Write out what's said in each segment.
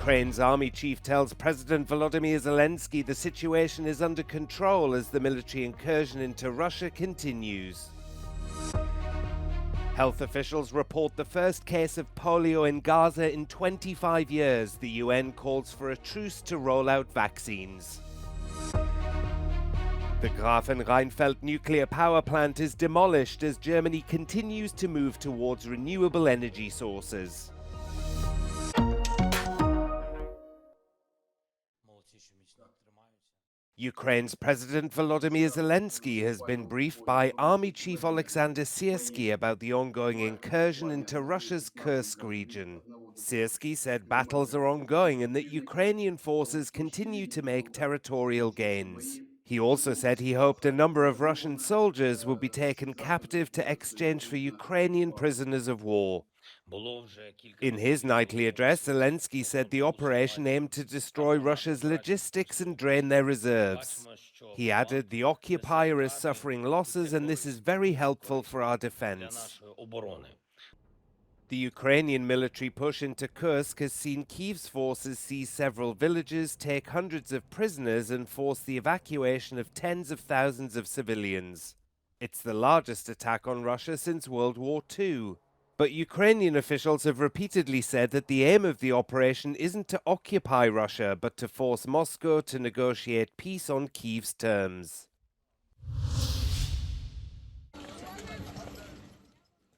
Ukraine's army chief tells President Volodymyr Zelensky the situation is under control as the military incursion into Russia continues. Health officials report the first case of polio in Gaza in 25 years. The UN calls for a truce to roll out vaccines. The Grafenrheinfeld nuclear power plant is demolished as Germany continues to move towards renewable energy sources. Ukraine's President Volodymyr Zelensky has been briefed by Army Chief Alexander Syrskyi about the ongoing incursion into Russia's Kursk region. Syrskyi said battles are ongoing and that Ukrainian forces continue to make territorial gains. He also said he hoped a number of Russian soldiers would be taken captive to exchange for Ukrainian prisoners of war. In his nightly address, Zelensky said the operation aimed to destroy Russia's logistics and drain their reserves. He added, "The occupier is suffering losses and this is very helpful for our defense." The Ukrainian military push into Kursk has seen Kyiv's forces seize several villages, take hundreds of prisoners, and force the evacuation of tens of thousands of civilians. It's the largest attack on Russia since World War II. But Ukrainian officials have repeatedly said that the aim of the operation isn't to occupy Russia, but to force Moscow to negotiate peace on Kyiv's terms.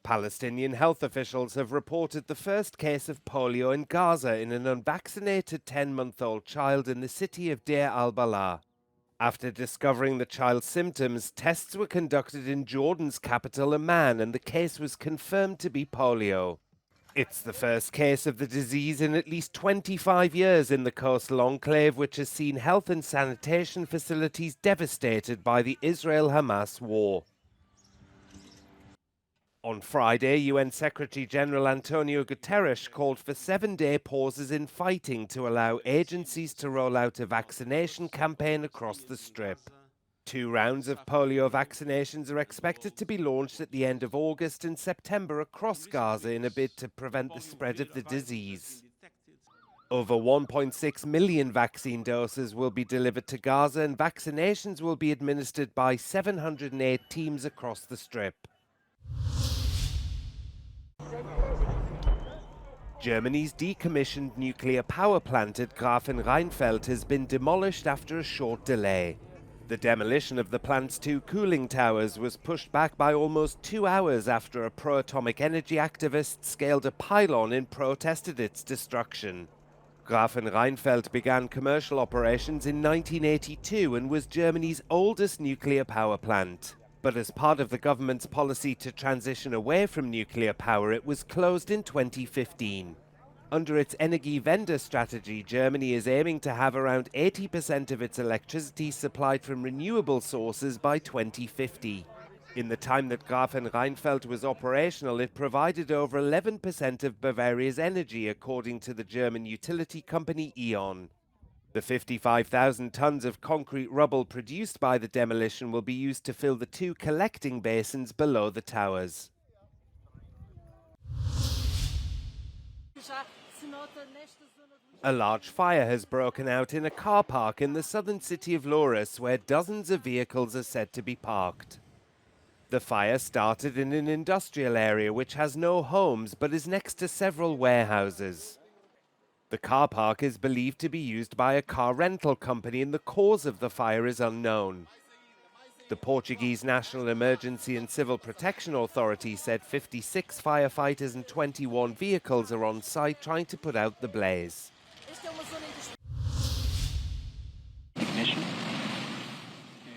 Palestinian health officials have reported the first case of polio in Gaza in an unvaccinated 10-month-old child in the city of Deir al-Balah. After discovering the child's symptoms, tests were conducted in Jordan's capital Amman and the case was confirmed to be polio. It's the first case of the disease in at least 25 years in the coastal enclave, which has seen health and sanitation facilities devastated by the Israel-Hamas war. On Friday, UN Secretary-General Antonio Guterres called for 7-day pauses in fighting to allow agencies to roll out a vaccination campaign across the Strip. 2 rounds of polio vaccinations are expected to be launched at the end of August and September across Gaza in a bid to prevent the spread of the disease. Over 1.6 million vaccine doses will be delivered to Gaza and vaccinations will be administered by 708 teams across the Strip. Germany's decommissioned nuclear power plant at Grafenrheinfeld has been demolished after a short delay. The demolition of the plant's 2 cooling towers was pushed back by almost 2 hours after a pro-atomic energy activist scaled a pylon in protest at its destruction. Grafenrheinfeld began commercial operations in 1982 and was Germany's oldest nuclear power plant. But as part of the government's policy to transition away from nuclear power, it was closed in 2015. Under its Energiewende strategy, Germany is aiming to have around 80% of its electricity supplied from renewable sources by 2050. In the time that Grafenrheinfeld was operational, it provided over 11% of Bavaria's energy, according to the German utility company E.ON. The 55,000 tons of concrete rubble produced by the demolition will be used to fill the 2 collecting basins below the towers. A large fire has broken out in a car park in the southern city of Loris, where dozens of vehicles are said to be parked. The fire started in an industrial area which has no homes but is next to several warehouses. The car park is believed to be used by a car rental company and the cause of the fire is unknown. The Portuguese National Emergency and Civil Protection Authority said 56 firefighters and 21 vehicles are on site trying to put out the blaze.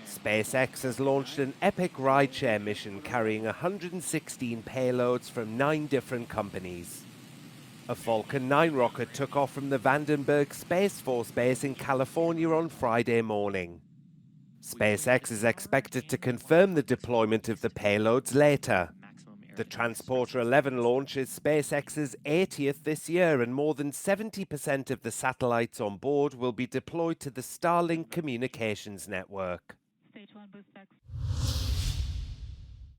SpaceX has launched an epic rideshare mission carrying 116 payloads from 9 different companies. A Falcon 9 rocket took off from the Vandenberg Space Force Base in California on Friday morning. SpaceX is expected to confirm the deployment of the payloads later. The Transporter 11 launch is SpaceX's 80th this year, and more than 70% of the satellites on board will be deployed to the Starlink communications network.